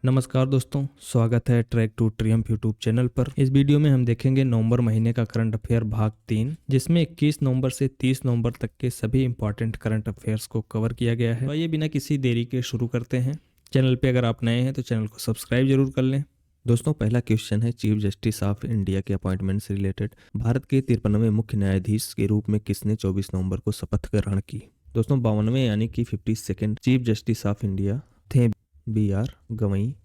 नमस्कार दोस्तों, स्वागत है track to triumph YouTube channel पर। इस वीडियो में हम देखेंगे नवंबर महीने का करंट अफेयर भाग 3, जिसमें 21 नवंबर से 30 नवंबर तक के सभी इंपॉर्टेंट करंट अफेयर्स को कवर किया गया है। तो आइए बिना किसी देरी के शुरू करते हैं। चैनल पे अगर आप नए हैं तो चैनल को सब्सक्राइब जरूर कर लें। दोस्तों, पहला क्वेश्चन है चीफ जस्टिस ऑफ इंडिया के अपॉइंटमेंट से रिलेटेड। भारत के 53वें मुख्य न्यायाधीश के रूप में किसने 24 नवंबर को शपथ ग्रहण की? दोस्तों, 52वें यानी कि 52nd chief justice of India थे BR गवई,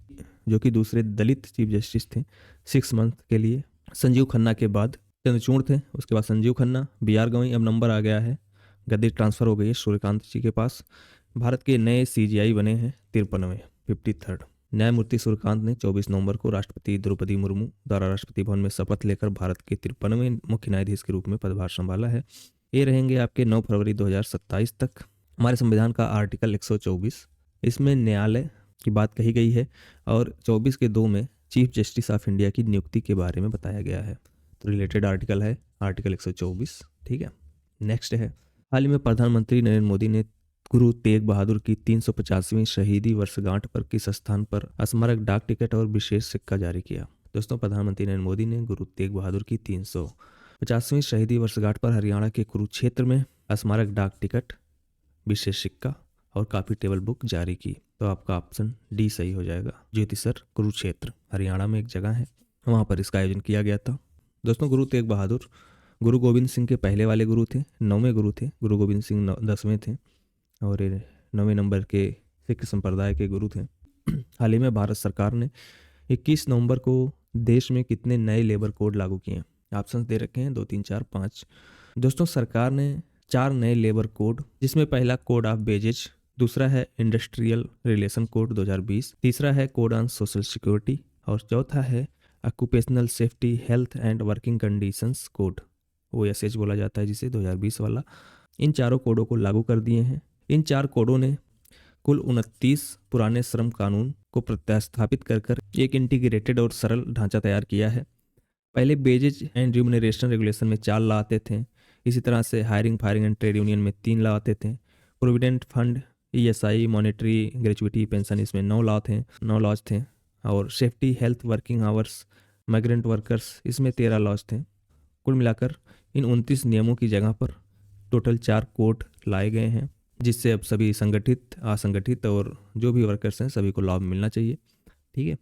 जो कि दूसरे दलित चीफ जस्टिस थे 6 मंथ के लिए। संजीव खन्ना के बाद चंद्रचूड़ थे, उसके बाद संजीव खन्ना, BR गवई। अब नंबर आ गया है, गद्दी ट्रांसफर हो गई है सूर्यकांत जी के पास। भारत के नए CJI बने हैं 53वें 53rd। न्यायमूर्ति सूर्यकांत ने 24 नवंबर को राष्ट्रपति द्रौपदी मुर्मू द्वारा राष्ट्रपति भवन में शपथ लेकर भारत के 53वें मुख्य न्यायाधीश के रूप में पदभार संभाला है। ये रहेंगे आपके 9 फरवरी 2027 तक। हमारे संविधान का आर्टिकल 124, इसमें न्यायालय की बात कही गई है और 24 के 2 में चीफ जस्टिस ऑफ इंडिया की नियुक्ति के बारे में बताया गया है। तो रिलेटेड आर्टिकल है आर्टिकल 124। ठीक है, नेक्स्ट है, हाल ही में प्रधानमंत्री नरेंद्र मोदी ने गुरु तेग बहादुर की 350वीं शहीदी वर्षगांठ पर किस स्थान पर स्मारक डाक टिकट और विशेष सिक्का जारी किया? दोस्तों, प्रधानमंत्री नरेंद्र मोदी ने गुरु तेग बहादुर की 350वीं शहीदी वर्षगांठ पर हरियाणा के कुरुक्षेत्र में स्मारक डाक टिकट, विशेष सिक्का और काफी टेबल बुक जारी की। तो आपका ऑप्शन डी सही हो जाएगा। ज्योतिसर कुरुक्षेत्र हरियाणा में एक जगह है, वहाँ पर इसका आयोजन किया गया था। दोस्तों, गुरु तेग बहादुर गुरु गोविंद सिंह के पहले वाले गुरु थे, 9वें गुरु थे। गुरु गोविंद सिंह 10वें थे और 9वें नंबर के सिख संप्रदाय के गुरु थे। हाल ही में भारत सरकार ने 21 नवंबर को देश में कितने नए लेबर कोड लागू किए? ऑप्शन दे रखे हैं 2, 3, 4, 5। दोस्तों, सरकार ने 4 नए लेबर कोड, जिसमें पहला कोड ऑफ वेजेज, दूसरा है इंडस्ट्रियल रिलेशन कोड 2020, तीसरा है कोड ऑन सोशल सिक्योरिटी और चौथा है occupational safety health and working conditions code, OSH बोला जाता है जिसे, 2020 वाला। इन चारों कोडों को लागू कर दिए हैं। इन 4 कोडों ने कुल 29 पुराने श्रम कानून को प्रतिस्थापित कर एक इंटीग्रेटेड और सरल ढांचा तैयार किया है। पहले वेजेज एंड रिम्यूनरेशन रेगुलेशन में 4 लॉ आते थे। इसी तरह से hiring firing and trade union में 3 लॉ आते थे। Provident fund, ESI, monetary, gratuity, pension, इसमें 9 लॉज थे। और safety health working hours, migrant workers, इसमें 13 लॉज थे। कुल मिलाकर इन 29 नियमों की जगह पर टोटल 4 कोड लाए गए हैं, जिससे अब सभी संगठित, असंगठित और जो भी वर्कर्स हैं सभी को लाभ मिलना चाहिए। ठीक है,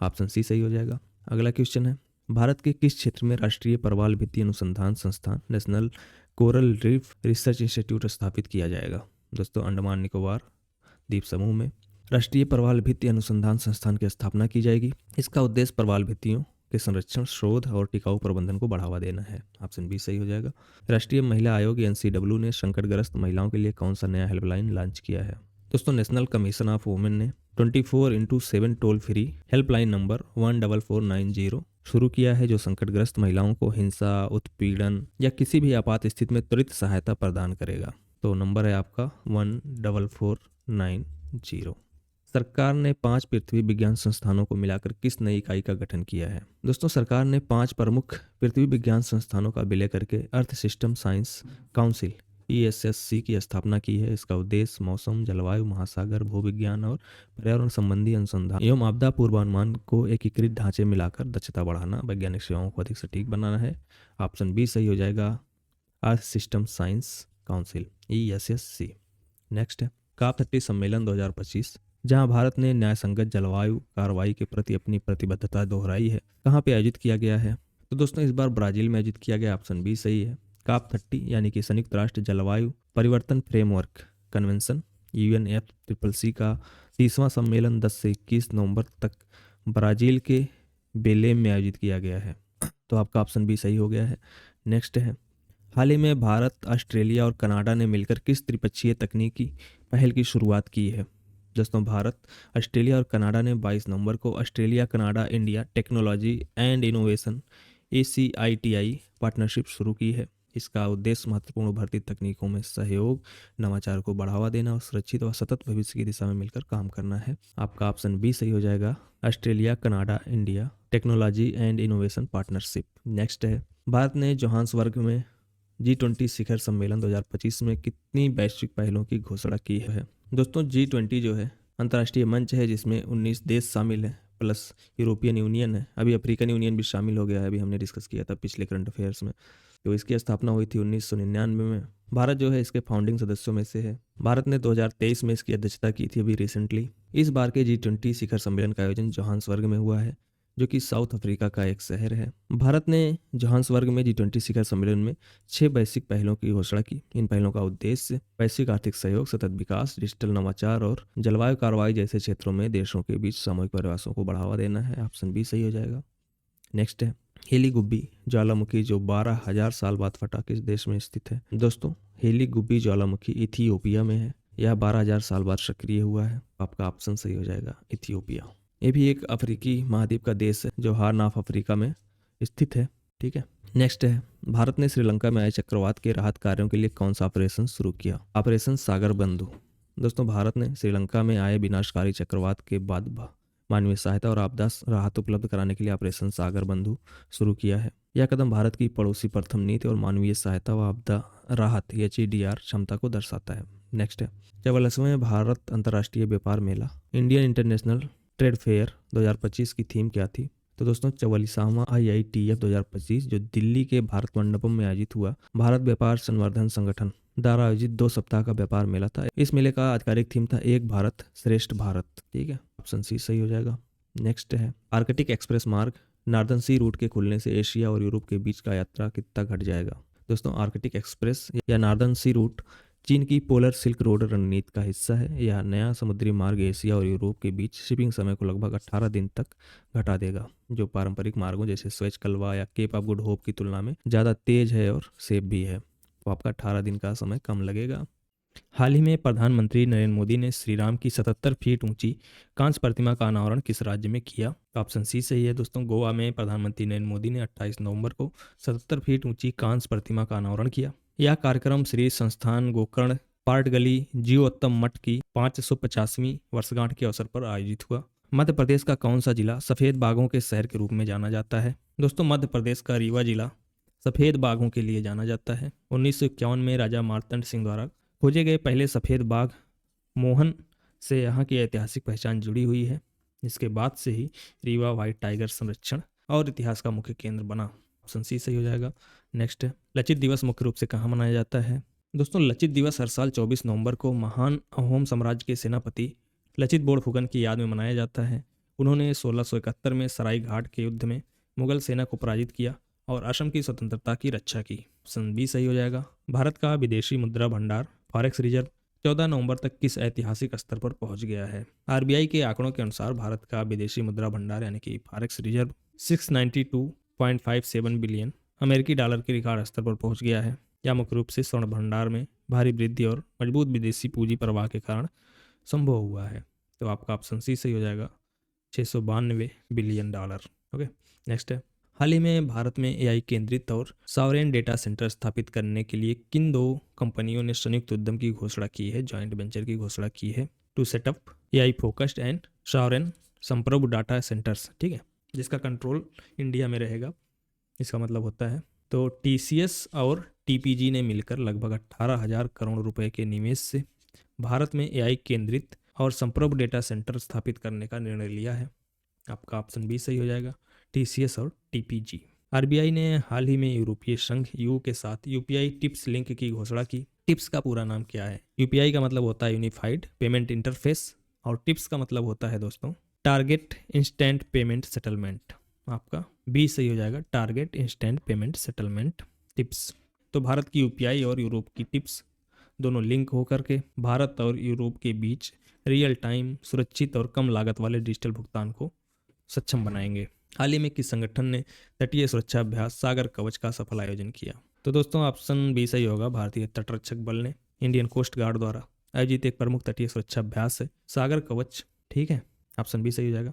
ऑप्शन सी सही हो जाएगा। अगला क्वेश्चन है, भारत के किस क्षेत्र में राष्ट्रीय प्रवाल भित्ति अनुसंधान संस्थान, national coral reef research institute स्थापित किया जाएगा? दोस्तों, अंडमान निकोबार द्वीप समूह में राष्ट्रीय प्रवाल भित्ति अनुसंधान संस्थान की स्थापना की जाएगी। इसका उद्देश्य प्रवाल भित्तियों के संरक्षण, शोध और टिकाऊ प्रबंधन को बढ़ावा देना है। ऑप्शन बी सही हो जाएगा। राष्ट्रीय महिला आयोग NCW ने संकटग्रस्त महिलाओं के लिए कौन सा नया हेल्पलाइन लॉन्च किया है? दोस्तों, नेशनल कमीशन ऑफ वुमेन ने 24x7 toll free helpline number 14490 शुरू किया है, जो संकटग्रस्त महिलाओं को हिंसा, उत्पीड़न या किसी भी आपात स्थिति में त्वरित सहायता प्रदान करेगा। तो नंबर है आपका 14490। सरकार ने 5 पृथ्वी विज्ञान संस्थानों को मिलाकर किस नई इकाई का गठन किया है? दोस्तों, सरकार ने 5 प्रमुख पृथ्वी विज्ञान संस्थानों का विलय करके earth system science council ESSC की स्थापना की है। इसका उद्देश्य मौसम, जलवायु, महासागर, भूविज्ञान और पर्यावरण संबंधी अनुसंधान एवं आपदा पूर्वानुमान को एकीकृत ढांचे में लाकर दक्षता बढ़ाना, वैज्ञानिक सेवाओं को अधिक सटीक बनाना है। ऑप्शन बी सही हो जाएगा, earth system science council ESSC। Next है, COP30 सम्मेलन 2025, जहां भारत ने न्यायसंगत जलवायु कार्रवाई के प्रति अपनी प्रतिबद्धता दोहराई है, कहां पे आयोजित किया गया है? तो दोस्तों, इस बार ब्राजील में आयोजित किया गया। ऑप्शन बी सही है। COP30 यानी कि संयुक्त राष्ट्र जलवायु परिवर्तन फ्रेमवर्क कन्वेंशन UNFCCC का 30वां सम्मेलन 10 से 21 नवंबर तक ब्राजील के बेलेम में आयोजित किया गया है। तो आपका ऑप्शन बी सही हो गया है। नेक्स्ट है, हाल ही में भारत, ऑस्ट्रेलिया और कनाडा ने मिलकर किस त्रिपक्षीय तकनीकी पहल की शुरुआत की है? दोस्तों, भारत, ऑस्ट्रेलिया और कनाडा ने 22 नवंबर को Australia Canada India technology and innovation ACITI partnership शुरू की है। इसका उद्देश्य महत्वपूर्ण उभरती तकनीकों में सहयोग, नवाचार को बढ़ावा देना और सुरक्षित व सतत भविष्य की दिशा में मिलकर काम करना है। आपका ऑप्शन बी सही हो जाएगा, Australia Canada India technology and innovation partnership. Next है, भारत ने जोहान्सबर्ग में G20 शिखर सम्मेलन 2025 में कितनी वैश्विक पहलों की घोषणा की है? दोस्तों, G20 जो है अंतर्राष्ट्रीय मंच है जिसमें 19 देश शामिल हैं प्लस यूरोपियन यूनियन है। अभी अफ्रीकन यूनियन भी शामिल हो गया है, अभी हमने डिस्कस किया था पिछले करंट अफेयर्स में। तो इसकी स्थापना हुई थी 1999 में। भारत जो है इसके फाउंडिंग सदस्यों में से है। भारत ने 2023 में इसकी अध्यक्षता की थी अभी रिसेंटली। इस बार के G20 शिखर सम्मेलन का आयोजन जोहान्सबर्ग में हुआ है, जो कि साउथ अफ्रीका का एक शहर है। भारत ने जोहान्सबर्ग में G20 शिखर सम्मेलन में 6 वैश्विक पहलों की घोषणा की। इन पहलों का उद्देश्य वैश्विक आर्थिक सहयोग, सतत विकास, डिजिटल नवाचार और जलवायु कार्रवाई जैसे क्षेत्रों में देशों के बीच सामूहिक प्रयासों को बढ़ावा देना है। ऑप्शन बी सही हो जाएगा। नेक्स्ट है हेली गुब्बी ज्वालामुखी जो 12,000 साल बाद फटा, किस देश में स्थित है? दोस्तों हेली गुब्बी ज्वालामुखी इथियोपिया में है। यह 12,000 साल बाद सक्रिय हुआ है। आपका ऑप्शन सही हो जाएगा इथियोपिया। ये भी एक अफ्रीकी महाद्वीप का देश है जो हॉर्न ऑफ अफ्रीका में स्थित है। ठीक है। नेक्स्ट है भारत ने श्रीलंका में आए चक्रवात के राहत कार्यों के लिए कौन सा ऑपरेशन शुरू किया? ऑपरेशन सागर बंधु। दोस्तों भारत ने श्रीलंका में आए विनाशकारी चक्रवात के बाद मानवीय सहायता और आपदा राहत उपलब्ध कराने के लिए ऑपरेशन सागर बंधु शुरू किया है। यह कदम भारत की पड़ोसी प्रथम नीति और मानवीय सहायता व आपदा राहत HEDR क्षमता को दर्शाता है। नेक्स्ट है 44वें भारत अंतर्राष्ट्रीय व्यापार मेला इंडियन इंटरनेशनल ट्रेड फेयर 2025 की थीम क्या थी? तो दोस्तों 44वां IITF 2025 जो दिल्ली के भारत मंडपम में आयोजित हुआ भारत व्यापार संवर्धन संगठन द्वारा आयोजित 2 सप्ताह का व्यापार मेला था। इस मेले का आधिकारिक थीम था एक भारत श्रेष्ठ भारत। ठीक है, ऑप्शन सी सही हो जाएगा। नेक्स्ट है आर्कटिक एक्सप्रेस मार्ग नॉर्दर्न सी रूट के खुलने से एशिया और यूरोप के बीच का यात्रा कितना घट जाएगा? दोस्तों आर्कटिक एक्सप्रेस या नॉर्दर्न सी रूट चीन की पोलर सिल्क रोड रणनीति का हिस्सा है। यह नया समुद्री मार्ग एशिया और यूरोप के बीच शिपिंग समय को लगभग 18 दिन तक घटा देगा, जो पारंपरिक मार्गों जैसे स्वेज कलवा या केप ऑफ गुड होप की तुलना में ज़्यादा तेज है और सेफ भी है। तो आपका 18 दिन का समय कम लगेगा। हाल ही में प्रधानमंत्री नरेंद्र मोदी ने श्री राम की 77 फीट ऊंची कांस्य प्रतिमा का अनावरण किस राज्य में किया? ऑप्शन सी सही है। दोस्तों गोवा में प्रधानमंत्री नरेंद्र मोदी ने 28 नवंबर को 77 फीट ऊंची कांस्य प्रतिमा का अनावरण किया। यह कार्यक्रम श्री संस्थान गोकर्ण पाटगली जीवोत्तम मठ की 550वीं वर्षगांठ के अवसर पर आयोजित हुआ। मध्य प्रदेश का कौन सा जिला सफेद बाघों के शहर के रूप में जाना जाता है? दोस्तों मध्य प्रदेश का रीवा जिला सफेद बाघों के लिए जाना जाता है। 1951 में राजा मार्तंड सिंह द्वारा खोजे गए पहले सफेद बाघ मोहन से यहाँ की ऐतिहासिक पहचान जुड़ी हुई है। इसके बाद से ही रीवा व्हाइट टाइगर संरक्षण और इतिहास का मुख्य केंद्र बना। ऑप्शन सी सही हो जाएगा। नेक्स्ट है लचित दिवस मुख्य रूप से कहाँ मनाया जाता है? दोस्तों लचित दिवस हर साल 24 नवंबर को महान अहोम साम्राज्य के सेनापति लचित बोरफुकन की याद में मनाया जाता है। उन्होंने 1671 में सराय घाट के युद्ध में मुगल सेना को पराजित किया और असम की स्वतंत्रता की रक्षा की। ऑप्शन बी सही हो जाएगा। भारत का विदेशी मुद्रा भंडार फॉरेक्स रिजर्व 14 नवंबर तक किस ऐतिहासिक स्तर पर पहुंच गया है? RBI के आंकड़ों के अनुसार भारत का विदेशी मुद्रा भंडार यानी कि फॉरेक्स रिजर्व 692.57 बिलियन अमेरिकी डॉलर के रिकॉर्ड स्तर पर पहुंच गया है। यह मुख्य रूप से स्वर्ण भंडार में भारी वृद्धि और मजबूत विदेशी पूंजी प्रवाह के कारण संभव हुआ है। तो आपका ऑप्शन सी सही हो जाएगा, 692 बिलियन डॉलर। ओके, नेक्स्ट है हाल ही में भारत में AI केंद्रित और सॉवरेन डेटा सेंटर स्थापित करने के लिए किन 2 कंपनियों ने संयुक्त उद्यम की घोषणा की है, जॉइंट वेंचर की घोषणा की है? To set up AI focused and sovereign संप्रभु डाटा सेंटर्स। ठीक है, जिसका कंट्रोल इंडिया में रहेगा। इसका मतलब होता है तो TCS और TPG ने मिलकर लगभग 18,000 करोड़ रुपए के निवेश से भारत में AI केंद्रित और संप्रभु डेटा सेंटर स्थापित करने का निर्णय लिया है। आपका ऑप्शन बी सही हो जाएगा, TCS और TPG। RBI ने हाल ही में यूरोपीय संघ EU के साथ UPI टिप्स लिंक की घोषणा की। टिप्स का पूरा नाम क्या है? UPI का मतलब होता है यूनिफाइड पेमेंट इंटरफेस और टिप्स का मतलब होता है दोस्तों टारगेट इंस्टेंट पेमेंट सेटलमेंट। आपका बी सही हो जाएगा, target instant payment settlement tips. तो भारत की UPI और यूरोप की टिप्स दोनों लिंक होकर के भारत और यूरोप के बीच रियल टाइम सुरक्षित और कम लागत वाले डिजिटल भुगतान को सक्षम बनाएंगे। हाल ही में किस संगठन ने तटीय सुरक्षा अभ्यास सागर कवच का सफल आयोजन किया? तो दोस्तों ऑप्शन बी सही होगा, भारतीय तटरक्षक बल ने इंडियन कोस्ट गार्ड द्वारा आयोजित एक प्रमुख तटीय सुरक्षा अभ्यास है सागर कवच। ठीक है, ऑप्शन बी सही हो जाएगा।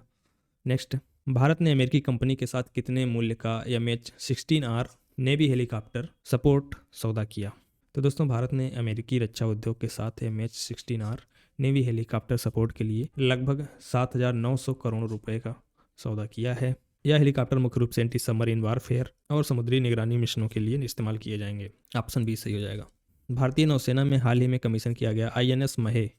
नेक्स्ट, भारत ने अमेरिकी कंपनी के साथ कितने मूल्य का MH-16R नेवी हेलीकॉप्टर सपोर्ट सौदा किया? तो दोस्तों भारत ने अमेरिकी रक्षा उद्योग के साथ MH-16R नेवी हेलीकॉप्टर सपोर्ट के लिए लगभग 7,900 करोड़ रुपए का सौदा किया है। यह हेलीकॉप्टर मुख्य रूप से एंटी सबमरीन वारफेयर और समुद्री निगरानी मिशनों के लिए इस्तेमाल किए जाएंगे। ऑप्शन बी सही हो जाएगा। भारतीय नौसेना में हाल ही में कमीशन किया गया INS महे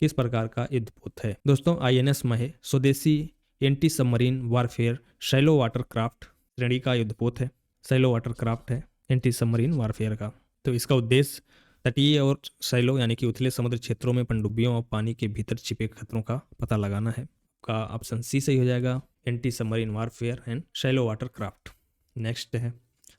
किस प्रकार का युद्धपोत है? दोस्तों INS महे स्वदेशी anti submarine warfare shallow watercraft श्रेणी का युद्धपोत है। शैलो वाटरक्राफ्ट है एंटी सबमरीन वारफेयर का। तो इसका उद्देश्य तटीय और शैलो यानी कि उथले समुद्र क्षेत्रों में पनडुब्बियों और पानी के भीतर छिपे खतरों का पता लगाना है। का ऑप्शन सी सही हो जाएगा, anti submarine warfare and shallow watercraft. Next है,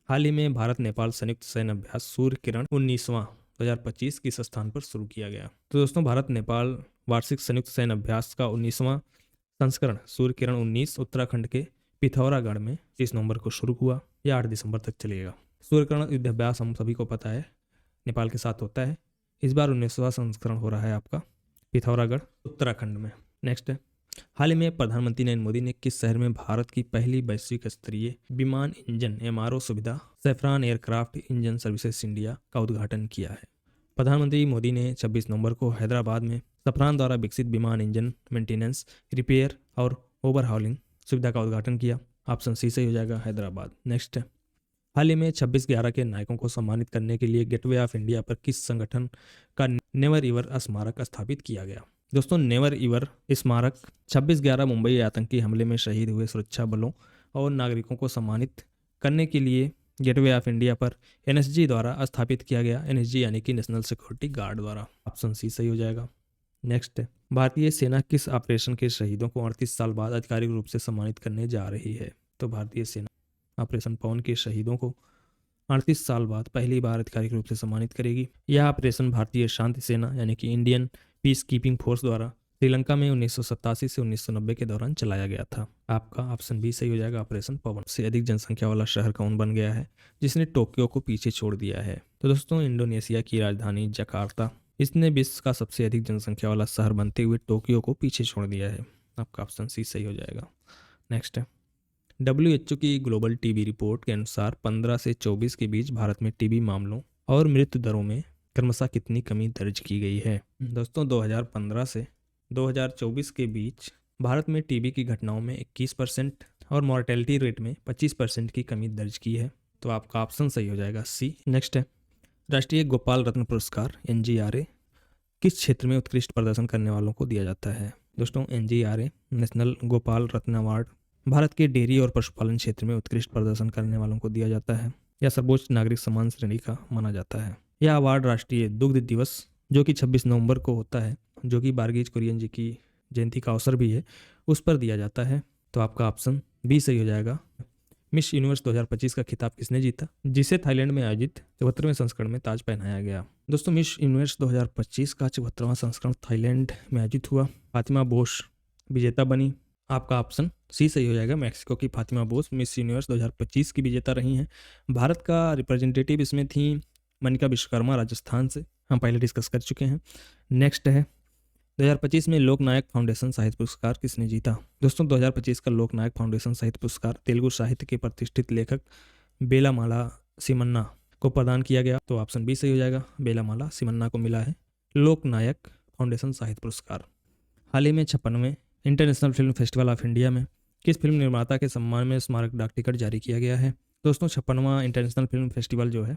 हाल ही में भारत नेपाल संयुक्त सैन्य अभ्यास सूर्य किरण 19वां 2025 किस स्थान पर शुरू किया गया? तो दोस्तों भारत नेपाल वार्षिक संयुक्त सैन्य अभ्यास का 19वां संस्करण सूर्य किरण 19 उत्तराखंड के पिथौरागढ़ में 30 नवंबर को शुरू हुआ। यह 8 दिसंबर तक चलेगा। सूर्य किरण युद्धाभ्यास हम सभी को पता है नेपाल के साथ होता है। इस बार 19वां संस्करण हो रहा है आपका पिथौरागढ़ उत्तराखंड में। नेक्स्ट है, हाल ही में प्रधानमंत्री नरेंद्र मोदी ने किस शहर में भारत की पहली वैश्विक स्तरीय विमान इंजन MRO सुविधा saffron aircraft engine services India का उद्घाटन किया है? प्रधानमंत्री मोदी ने 26 नवंबर को हैदराबाद में सफरान द्वारा विकसित विमान इंजन मेंटेनेंस, रिपेयर और ओवरहॉलिंग सुविधा का उद्घाटन किया। ऑप्शन सी सही हो जाएगा, हैदराबाद। नेक्स्ट है, हाल ही में 26/11 के नायकों को सम्मानित करने के लिए गेटवे ऑफ इंडिया पर किस संगठन का नेवर एवर स्मारक स्थापित किया गया? दोस्तों नेवर एवर स्मारक 26/11 मुंबई आतंकी हमले में शहीद हुए सुरक्षा बलों और नागरिकों को सम्मानित करने के लिए गेटवे ऑफ इंडिया पर NSG द्वारा स्थापित किया गया। NSG यानी कि नेशनल सिक्योरिटी गार्ड द्वारा। ऑप्शन सी सही हो जाएगा। नेक्स्ट है, भारतीय सेना किस ऑपरेशन के शहीदों को 38 साल बाद आधिकारिक रूप से सम्मानित करने जा रही है? तो भारतीय सेना ऑपरेशन पवन के शहीदों को 38 साल बाद पहली बार आधिकारिक रूप से सम्मानित करेगी। यह ऑपरेशन भारतीय शांति सेना यानी कि इंडियन पीस कीपिंग फोर्स द्वारा श्रीलंका में 1987 से 1990 के दौरान चलाया गया था। आपका ऑप्शन बी सही हो जाएगा, ऑपरेशन पवन। से अधिक जनसंख्या वाला शहर कौन बन गया है जिसने टोक्यो को पीछे छोड़ दिया है? तो दोस्तों इंडोनेशिया की राजधानी जकार्ता, इसने विश्व का सबसे अधिक जनसंख्या वाला शहर बनते हुए टोक्यो को पीछे छोड़ दिया है। आपका ऑप्शन सी सही हो जाएगा। नेक्स्ट है, WHO की ग्लोबल टीबी रिपोर्ट के अनुसार 15 से 24 के बीच भारत में टीबी मामलों और मृत्यु दरों में क्रमशः कितनी कमी दर्ज की गई है? दोस्तों 2015 से 2024 के बीच भारत में टीबी की घटनाओं में 21% और मॉर्टेलिटी रेट में 25% की कमी दर्ज की है। तो आपका ऑप्शन सही हो जाएगा, सी। नेक्स्ट है, राष्ट्रीय गोपाल रत्न पुरस्कार NGRA किस क्षेत्र में उत्कृष्ट प्रदर्शन करने वालों को दिया जाता है? दोस्तों NGRA नेशनल गोपाल रत्न अवार्ड भारत के डेयरी और पशुपालन क्षेत्र में उत्कृष्ट प्रदर्शन करने वालों को दिया जाता है। यह सर्वोच्च नागरिक सम्मान श्रेणी का माना जाता है। यह अवार्ड राष्ट्रीय दुग्ध दिवस जो कि 26 नवंबर को होता है, जो कि बारगीज कुरियन जी की जयंती का अवसर भी है, उस पर दिया जाता है। तो आपका ऑप्शन बी सही हो जाएगा। मिस यूनिवर्स 2025 का खिताब किसने जीता, जिसे थाईलैंड में आयोजित 74वें संस्करण में ताज पहनाया गया? दोस्तों मिस यूनिवर्स 2025 का 74वां संस्करण थाईलैंड में आयोजित हुआ। फातिमा बोस विजेता बनी। आपका ऑप्शन सी सही हो जाएगा, मैक्सिको की फातिमा बोस मिस यूनिवर्स 2025 की विजेता रही हैं। भारत का रिप्रेजेंटेटिव इसमें थी मनिका विश्वकर्मा राजस्थान से, हम पहले डिस्कस कर चुके हैं। नेक्स्ट है, 2025 में लोकनायक फाउंडेशन साहित्य पुरस्कार किसने जीता? दोस्तों 2025 का लोकनायक फाउंडेशन साहित्य पुरस्कार तेलुगु साहित्य के प्रतिष्ठित लेखक बेलामाला सिमन्ना को प्रदान किया गया। तो ऑप्शन बी सही हो जाएगा, बेलामाला सिमन्ना को मिला है लोकनायक फाउंडेशन साहित्य पुरस्कार। हाल ही में 56वें international film festival of India में किस फिल्म निर्माता के सम्मान में स्मारक डाक टिकट जारी किया गया है? दोस्तों 56वां इंटरनेशनल फिल्म फेस्टिवल जो है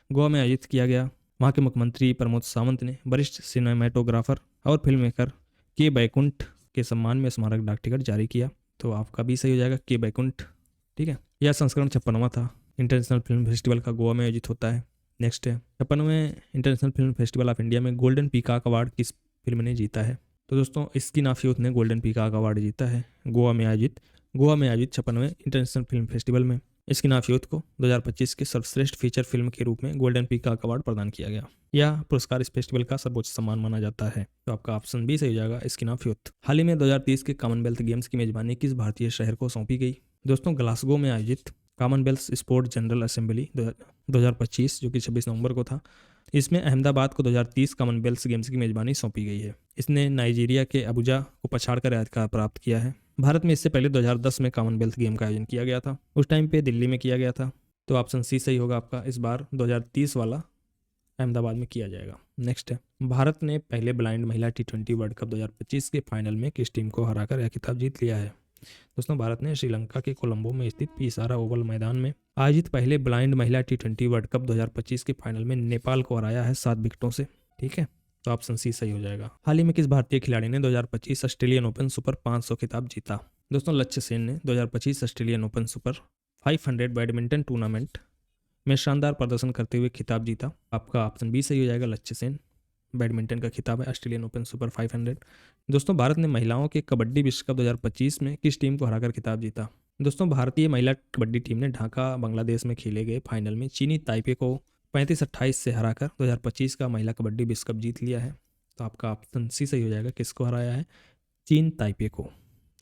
गोवा में आयोजित किया गया। वहाँ के मुख्यमंत्री प्रमोद सावंत ने वरिष्ठ सिनेमेटोग्राफर और फिल्म मेकर के बैकुंठ के सम्मान में स्मारक डाक टिकट जारी किया। तो आपका भी सही हो जाएगा, के बैकुंठ। ठीक है, यह संस्करण 56वां था। इंटरनेशनल फिल्म फेस्टिवल का गोवा में आयोजित होता है। नेक्स्ट है, 56वें international film festival of India में गोल्डन पीकॉक अवार्ड किस फिल्म ने जीता है? तो दोस्तों स्किन ऑफ यूथ ने गोल्डन पीकॉक अवार्ड जीता है गोवा में आयोजित 56वें इंटरनेशनल फिल्म फेस्टिवल में। स्किन ऑफ यूथ को 2025 के सर्वश्रेष्ठ फीचर फिल्म के रूप में गोल्डन पीकॉक अवार्ड प्रदान किया गया। यह पुरस्कार इस फेस्टिवल का सर्वोच्च सम्मान माना जाता है। तो आपका ऑप्शन बी सही हो जाएगा, स्किन ऑफ यूथ। हाल ही में 2030 के कॉमनवेल्थ गेम्स की मेजबानी किस भारतीय शहर को सौंपी गई? दोस्तों ग्लासगो में आयोजित कॉमनवेल्थ स्पोर्ट जनरल असेंबली 2025 जो कि 26 नवंबर को था, इसमें अहमदाबाद को 2030 कॉमनवेल्थ गेम्स की मेजबानी सौंपी गई है। इसने नाइजीरिया के अबुजा को पछाड़कर अधिकार प्राप्त किया है। भारत में इससे पहले 2010 में कॉमनवेल्थ गेम का आयोजन किया गया था, उस टाइम पे दिल्ली में किया गया था। तो ऑप्शन सी सही होगा आपका, इस बार 2030 वाला अहमदाबाद में किया जाएगा। नेक्स्ट है, भारत ने पहले ब्लाइंड महिला T20 वर्ल्ड कप 2025 के फाइनल में किस टीम को हराकर यह खिताब जीत लिया है? दोस्तों भारत ने श्रीलंका के कोलंबो में स्थित पीसारा ओवल मैदान में आयोजित पहले ब्लाइंड महिला T20 वर्ल्ड कप 2025 के फाइनल में नेपाल को हराया है 7 विकेटों से। ठीक है, तो ऑप्शन सी सही हो जाएगा। हाल ही में किस भारतीय खिलाड़ी ने 2025 ऑस्ट्रेलियन ओपन सुपर 500 खिताब जीता? दोस्तों लक्ष्य सेन ने 2025 Australian open super 500 badminton tournament में शानदार प्रदर्शन करते हुए खिताब जीता। आपका ऑप्शन बी सही हो जाएगा। लक्ष्य सेन बैडमिंटन का खिताब है ऑस्ट्रेलियन ओपन सुपर 500। दोस्तों भारत ने महिलाओं के कबड्डी विश्व कप 2025 में किस टीम को हराकर खिताब जीता? दोस्तों भारतीय महिला कबड्डी टीम ने ढाका बांग्लादेश में खेले गए फाइनल में चीनी ताइपे को 35-28 से हराकर 2025 का महिला कबड्डी विश्व कप जीत लिया है। तो आपका ऑप्शन सी सही हो जाएगा। किसको हराया है? चीन ताइपे को,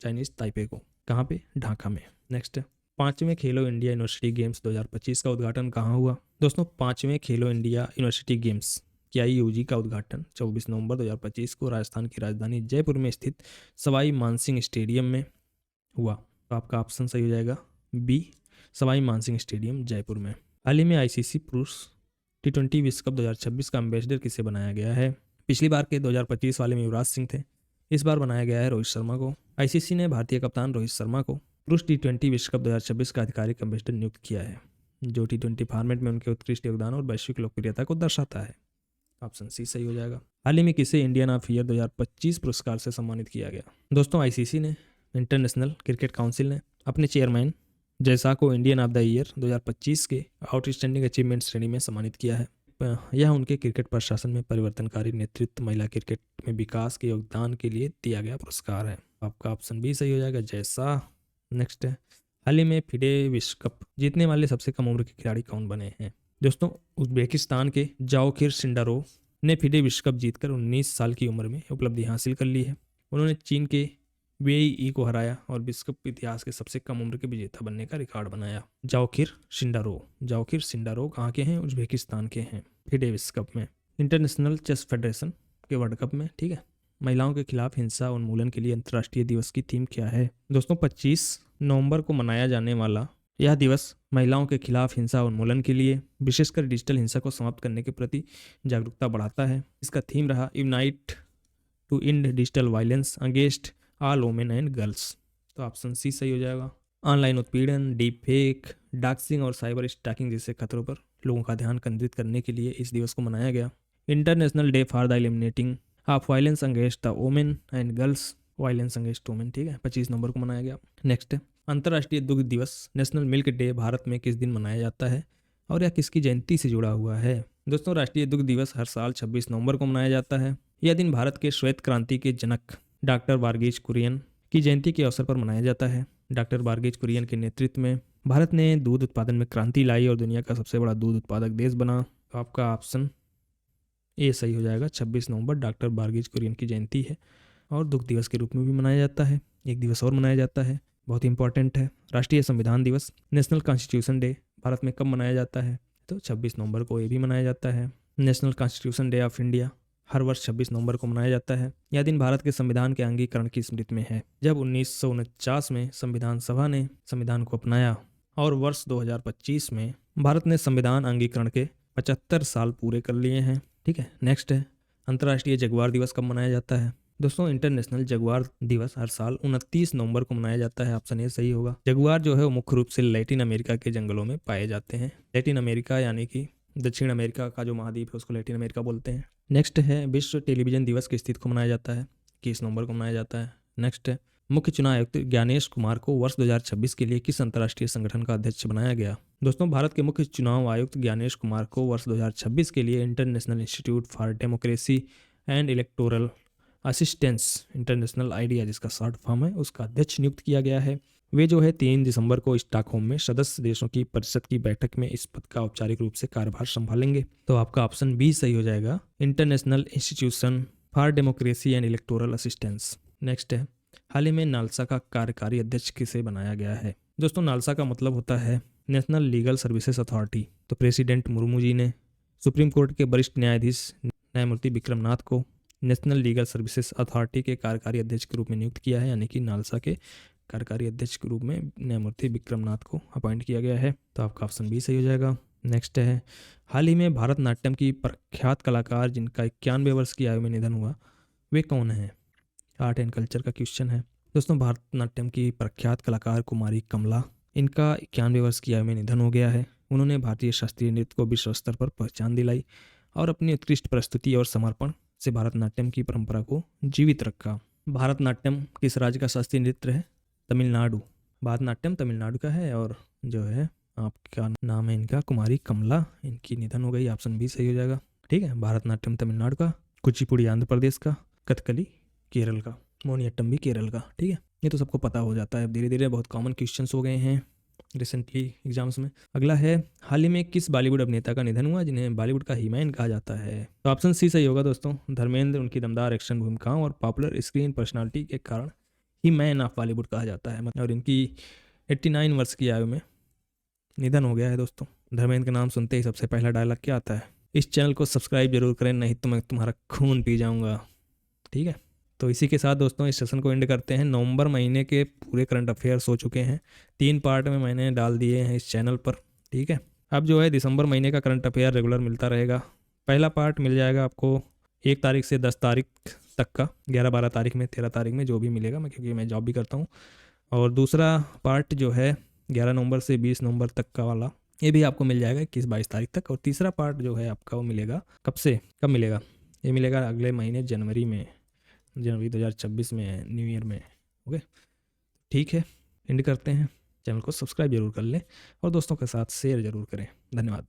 चाइनीज ताइपे को। कहाँ पे? ढाका में। नेक्स्ट, 5वें खेलो इंडिया यूनिवर्सिटी गेम्स 2025 का उद्घाटन कहाँ हुआ? दोस्तों 5वें खेलो इंडिया यूनिवर्सिटी गेम्स KIUG का उद्घाटन 24 नवंबर 2025 को राजस्थान की राजधानी जयपुर में स्थित सवाई मानसिंह स्टेडियम में हुआ। तो आपका ऑप्शन सही हो जाएगा बी, सवाई मानसिंह स्टेडियम जयपुर में। हाल ही में ICC पुरुष T20 विश्व कप 2026 का एम्बेसडर किसे बनाया गया है? पिछली बार के 2025 वाले में युवराज सिंह थे, इस बार बनाया गया है रोहित शर्मा को। ICC ने भारतीय कप्तान रोहित शर्मा को पुरुष T20 विश्व कप 2026 का आधिकारिक एम्बेसडर नियुक्त किया है, जो T20 फॉर्मेट में उनके उत्कृष्ट योगदान और वैश्विक लोकप्रियता को दर्शाता है। ऑप्शन सी सही हो जाएगा। हाल ही में किसे इंडियन ऑफ ईयर 2025 पुरस्कार से सम्मानित किया गया? दोस्तों ICC ने, इंटरनेशनल क्रिकेट काउंसिल ने अपने चेयरमैन जैसा को इंडियन ऑफ द ईयर 2025 के आउटस्टैंडिंग अचीवमेंट श्रेणी में सम्मानित किया है। यह उनके क्रिकेट प्रशासन में परिवर्तनकारी नेतृत्व, महिला क्रिकेट में विकास के योगदान के लिए दिया गया पुरस्कार है। आपका ऑप्शन बी सही हो जाएगा, जैसा। नेक्स्ट है, हाल ही में फिडे विश्व कप जीतने वाले सबसे कम उम्र के खिलाड़ी कौन बने हैं? दोस्तों उज्बेकिस्तान के जाओखिर सिंडारोव ने फिडे विश्व कप जीतकर 19 साल की उम्र में उपलब्धि हासिल कर ली है। उन्होंने चीन के वेई को हराया और विश्व कप इतिहास के सबसे कम उम्र के विजेता बनने का रिकॉर्ड बनाया। जाओखिर सिंडारोव कहाँ के हैं? उज्बेकिस्तान के हैं। फिडे विश्व कप में इंटरनेशनल चेस फेडरेशन के वर्ल्ड कप में, ठीक है। महिलाओं के खिलाफ हिंसा उन्मूलन के लिए अंतर्राष्ट्रीय दिवस की थीम क्या है? दोस्तों 25 नवंबर को मनाया जाने वाला यह दिवस महिलाओं के खिलाफ हिंसा उन्मूलन के लिए, विशेषकर डिजिटल हिंसा को समाप्त करने के प्रति जागरूकता बढ़ाता है। इसका थीम रहा unite to end digital violence against all women and girls. तो ऑप्शन सी सही हो जाएगा। ऑनलाइन उत्पीड़न, डीप फेक, डॉक्सिंग और साइबर स्टैकिंग जैसे खतरों पर लोगों का ध्यान केंद्रित करने के लिए इस दिवस को मनाया गया। International day for the eliminating of violence against the women and girls, violence against women, ठीक है, 25 नवंबर को मनाया गया। नेक्स्ट है, अंतर्राष्ट्रीय दुग्ध दिवस नेशनल मिल्क डे भारत में किस दिन मनाया जाता है और यह किसकी जयंती से जुड़ा हुआ है? दोस्तों राष्ट्रीय दुग्ध दिवस हर साल 26 नवंबर को मनाया जाता है। यह दिन भारत के श्वेत क्रांति के जनक डॉक्टर वर्गीज कुरियन की जयंती के अवसर पर मनाया जाता है। डॉक्टर वर्गीज कुरियन के नेतृत्व में भारत ने दूध उत्पादन में क्रांति लाई और दुनिया का सबसे बड़ा दूध उत्पादक देश बना। तो आपका ऑप्शन ए सही हो जाएगा। 26 नवंबर डॉक्टर वर्गीज कुरियन की जयंती है और दुग्ध दिवस के रूप में भी मनाया जाता है। एक दिवस और मनाया जाता है, बहुत इंपॉर्टेंट है, राष्ट्रीय संविधान दिवस नेशनल कॉन्स्टिट्यूशन डे भारत में कब मनाया जाता है? तो 26 नवंबर को ये भी मनाया जाता है। National constitution day of India हर वर्ष 26 नवंबर को मनाया जाता है। यह दिन भारत के संविधान के अंगीकरण की स्मृति में है, जब 1949 में संविधान सभा ने संविधान को अपनाया और वर्ष 2025 में भारत ने संविधान अंगीकरण के 75 साल पूरे कर लिए हैं, ठीक है। नेक्स्ट है, अंतर्राष्ट्रीय जगुआर दिवस कब मनाया जाता है? दोस्तों इंटरनेशनल जगुआर दिवस हर साल 29 नवंबर को मनाया जाता है। ऑप्शन ए सही होगा। जगुआर जो है वो मुख्य रूप से लैटिन अमेरिका के जंगलों में पाए जाते हैं। लैटिन अमेरिका यानी कि दक्षिण अमेरिका का जो महाद्वीप है उसको लैटिन अमेरिका बोलते हैं। नेक्स्ट है, विश्व टेलीविजन दिवस किस तिथि को मनाया जाता है? 21 नवंबर को मनाया जाता है। नेक्स्ट है, मुख्य चुनाव आयुक्त ज्ञानेश कुमार को वर्ष 2026 के लिए किस अंतर्राष्ट्रीय संगठन का अध्यक्ष बनाया गया? दोस्तों भारत के मुख्य चुनाव आयुक्त ज्ञानेश कुमार को वर्ष 2026 के लिए international institute for democracy and electoral assistance, international idea जिसका शॉर्ट फॉर्म है, उसका अध्यक्ष नियुक्त किया गया है। वे जो है 3 दिसंबर को स्टॉकहोम में सदस्य देशों की परिषद की बैठक में इस पद का औपचारिक रूप से कार्यभार संभालेंगे। तो आपका ऑप्शन बी सही हो जाएगा, international institution for democracy and electoral assistance. Next है, हाल ही में नालसा का कार्यकारी अध्यक्ष किसे बनाया गया है? दोस्तों नालसा का मतलब होता है नेशनल लीगल सर्विसेज अथॉरिटी। तो प्रेसिडेंट मुर्मू जी ने सुप्रीम कोर्ट के वरिष्ठ न्यायाधीश न्यायमूर्ति विक्रम नाथ को नेशनल लीगल सर्विसेज अथॉरिटी के कार्यकारी अध्यक्ष के रूप में नियुक्त किया है, यानी कि नालसा के कार्यकारी अध्यक्ष के रूप में न्यायमूर्ति विक्रम नाथ को अपॉइंट किया गया है। तो आपका ऑप्शन बी सही हो जाएगा। नेक्स्ट है, हाल ही में भारतनाट्यम की प्रख्यात कलाकार जिनका 91 वर्ष की आयु में निधन हुआ वे कौन हैं? आर्ट एंड कल्चर का क्वेश्चन है। दोस्तों भारतनाट्यम की प्रख्यात कलाकार कुमारी कमला, इनका 91 वर्ष की आयु में निधन हो गया है। उन्होंने भारतीय शास्त्रीय नृत्य को विश्व स्तर पर पहचान दिलाई और अपनी उत्कृष्ट प्रस्तुति और समर्पण से भारतनाट्यम की परंपरा को जीवित रखा। भारतनाट्यम किस राज्य का शास्त्रीय नृत्य है? तमिलनाडु। भारतनाट्यम तमिलनाडु का है और जो है आपका नाम है इनका कुमारी कमला, इनकी निधन हो गई। ऑप्शन बी सही हो जाएगा। ठीक है, भारतनाट्यम तमिलनाडु का, कुचिपुड़ी आंध्र प्रदेश का, कथकली केरल का, मोहिनीअट्टम भी केरल का। ठीक है, ये तो सबको पता हो जाता है। अब धीरे धीरे बहुत कॉमन क्वेश्चंस हो गए हैं रिसेंटली एग्जाम्स में। अगला है, हाल ही में किस बॉलीवुड अभिनेता का निधन हुआ जिन्हें बॉलीवुड का हीमैन कहा जाता है? तो ऑप्शन सी सही होगा दोस्तों। धर्मेंद्र उनकी दमदार एक्शन भूमिकाओं और पॉपुलर स्क्रीन पर्सनालिटी के कारण हीमैन ऑफ बॉलीवुड कहा जाता है। और इनकी 89 वर्ष की आयु में निधन हो गया है दोस्तों। धर्मेंद्र का नाम सुनते ही सबसे पहला डायलॉग क्या आता है? इस चैनल को सब्सक्राइब जरूर करें, नहीं तो मैं तुम्हारा खून पी जाऊंगा। ठीक है, तो इसी के साथ दोस्तों इस सेशन को एंड करते हैं। नवंबर महीने के पूरे करंट अफेयर्स हो चुके हैं, 3 पार्ट में मैंने डाल दिए हैं इस चैनल पर। ठीक है, अब जो है दिसंबर महीने का करंट अफेयर रेगुलर मिलता रहेगा। पहला पार्ट मिल जाएगा आपको 1 तारीख से 10 तारीख तक का, 11, 12 तारीख में, 13 तारीख में, जो भी मिलेगा, मैं क्योंकि मैं जॉब भी करता हूँ। और दूसरा पार्ट जो है 11 नवंबर से 20 नवंबर तक का वाला, ये भी आपको मिल जाएगा 21-22 तारीख तक। और तीसरा पार्ट जो है आपका वो मिलेगा कब मिलेगा? ये मिलेगा अगले महीने जनवरी 2026 में, न्यू ईयर में। ओके, ठीक है, एंड करते हैं। चैनल को सब्सक्राइब जरूर कर लें और दोस्तों के साथ शेयर जरूर करें। धन्यवाद।